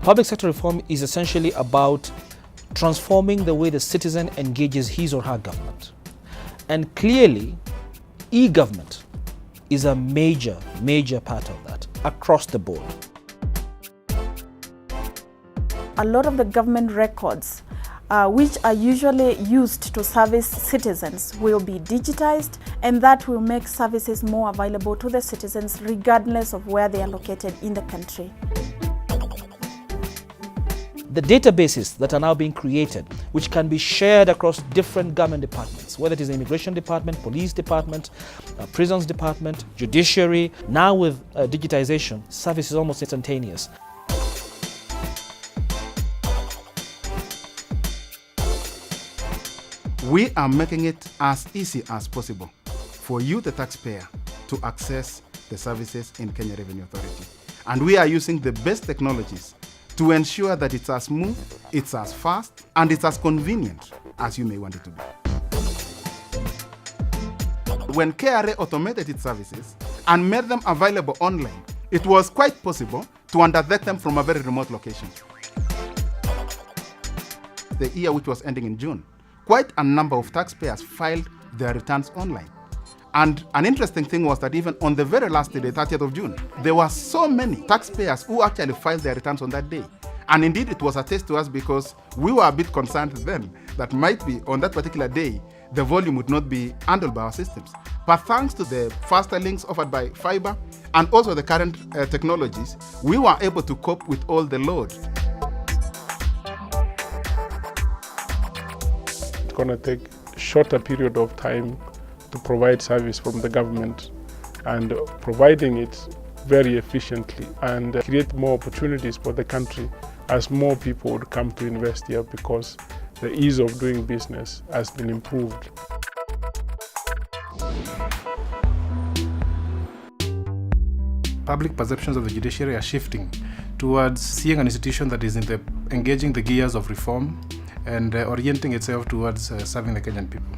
Public sector reform is essentially about transforming the way the citizen engages his or her government. And clearly, e-government is a major part of that across the board. A lot of the government records which are usually used to service citizens will be digitized, and that will make services more available to the citizens regardless of where they are located in the country. The databases that are now being created, which can be shared across different government departments, whether it is the immigration department, police department, prisons department, judiciary. Now with digitization, service is almost instantaneous. We are making it as easy as possible for you, the taxpayer, to access the services in Kenya Revenue Authority. And we are using the best technologies to ensure that it's as smooth, it's as fast, and it's as convenient as you may want it to be. When KRA automated its services and made them available online, it was quite possible to undertake them from a very remote location. The year which was ending in June, quite a number of taxpayers filed their returns online. And an interesting thing was that even on the very last day, the 30th of June, there were so many taxpayers who actually filed their returns on that day. And indeed, it was a test to us because we were a bit concerned then that might be on that particular day, the volume would not be handled by our systems. But thanks to the faster links offered by fibre and also the current technologies, we were able to cope with all the load. It's going to take a shorter period of time to provide service from the government, and providing it very efficiently and create more opportunities for the country as more people would come to invest here because the ease of doing business has been improved. Public perceptions of the judiciary are shifting towards seeing an institution that is engaging the gears of reform and orienting itself towards serving the Kenyan people.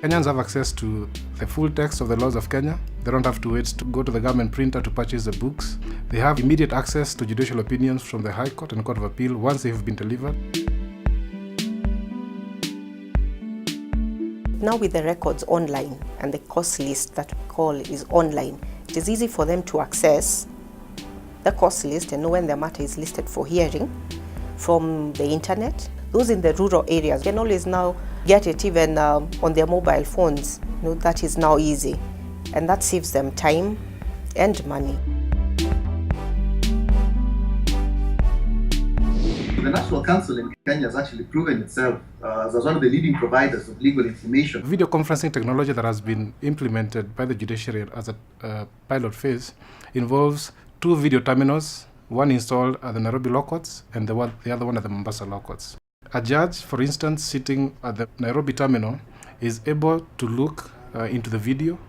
Kenyans have access to the full text of the laws of Kenya. They don't have to wait to go to the government printer to purchase the books. They have immediate access to judicial opinions from the High Court and Court of Appeal once they have been delivered. Now with the records online and the course list that we call is online, it is easy for them to access the course list and know when their matter is listed for hearing from the internet. Those in the rural areas can always now get it even on their mobile phones. You know, that is now easy, and that saves them time and money. The National Council in Kenya has actually proven itself as one of the leading providers of legal information. Video conferencing technology that has been implemented by the judiciary as a pilot phase involves 2 video terminals, one installed at the Nairobi Law Courts and the other one at the Mombasa Law Courts. A judge, for instance, sitting at the Nairobi terminal is able to look into the video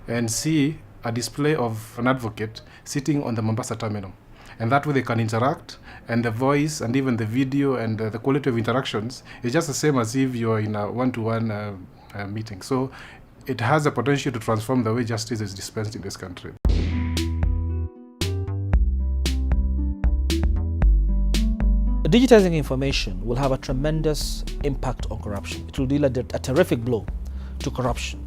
and see a display of an advocate sitting on the Mombasa terminal. And that way they can interact, and the voice and even the video and the quality of interactions is just the same as if you're in a one-to-one meeting. So it has the potential to transform the way justice is dispensed in this country. Digitizing information will have a tremendous impact on corruption. It will deal a terrific blow to corruption,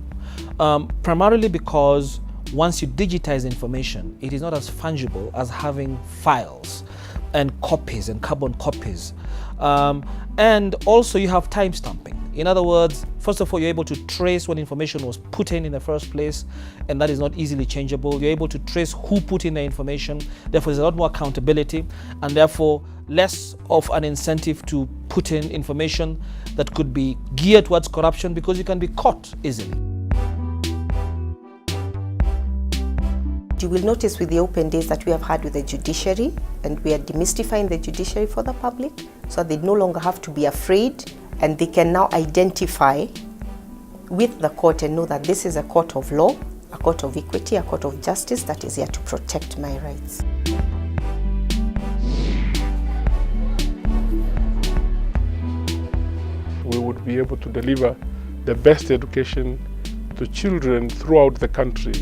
primarily because once you digitize information, it is not as fungible as having files and copies and carbon copies. And also you have time stamping. In other words, first of all, you're able to trace when information was put in the first place, and that is not easily changeable. You're able to trace who put in the information. Therefore, there's a lot more accountability, and therefore less of an incentive to put in information that could be geared towards corruption because you can be caught easily. You will notice with the open days that we have had with the judiciary, and we are demystifying the judiciary for the public, so they no longer have to be afraid, and they can now identify with the court and know that this is a court of law, a court of equity, a court of justice that is here to protect my rights. We would be able to deliver the best education to children throughout the country.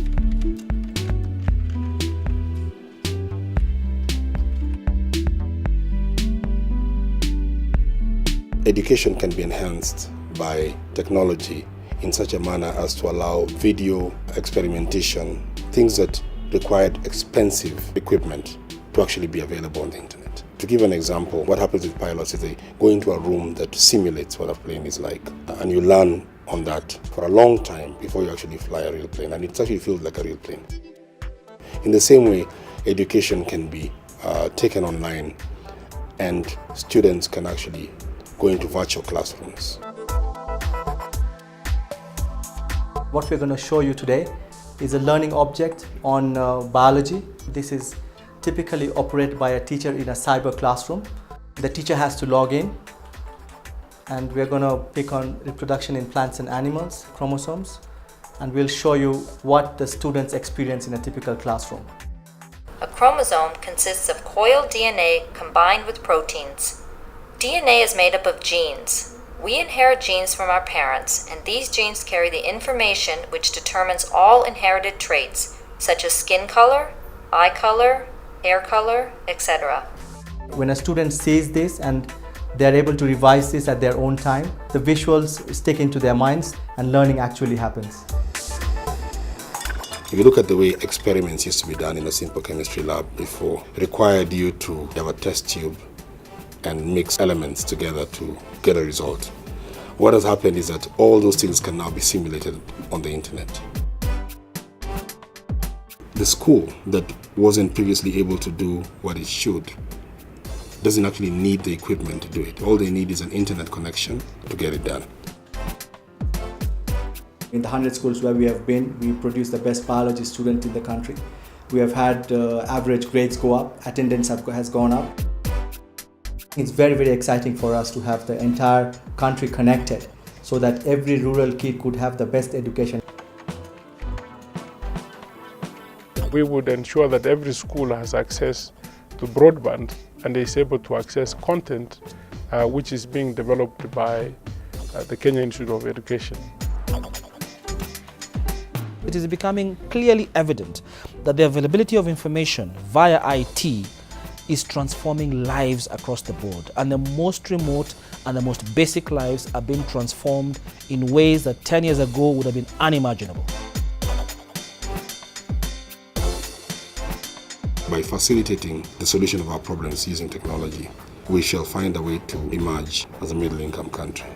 Education can be enhanced by technology in such a manner as to allow video experimentation, things that required expensive equipment to actually be available on the internet. To give an example, what happens with pilots is they go into a room that simulates what a plane is like, and you learn on that for a long time before you actually fly a real plane, and it actually feels like a real plane. In the same way, education can be taken online, and students can actually go into virtual classrooms. What we're going to show you today is a learning object on biology. This is typically operated by a teacher in a cyber classroom. The teacher has to log in, and we're going to pick on reproduction in plants and animals, chromosomes, and we'll show you what the students experience in a typical classroom. A chromosome consists of coiled DNA combined with proteins. DNA is made up of genes. We inherit genes from our parents, and these genes carry the information which determines all inherited traits, such as skin color, eye color, hair color, etc. When a student sees this and they're able to revise this at their own time, the visuals stick into their minds and learning actually happens. If you look at the way experiments used to be done in a simple chemistry lab before, it required you to have a test tube and mix elements together to get a result. What has happened is that all those things can now be simulated on the internet. The school that wasn't previously able to do what it should doesn't actually need the equipment to do it. All they need is an internet connection to get it done. In the 100 schools where we have been, we produce the best biology student in the country. We have had average grades go up, attendance has gone up. It's very, very exciting for us to have the entire country connected so that every rural kid could have the best education. We would ensure that every school has access to broadband and is able to access content which is being developed by the Kenya Institute of Education. It is becoming clearly evident that the availability of information via IT is transforming lives across the board, and the most remote and the most basic lives are being transformed in ways that 10 years ago would have been unimaginable. By facilitating the solution of our problems using technology, we shall find a way to emerge as a middle-income country.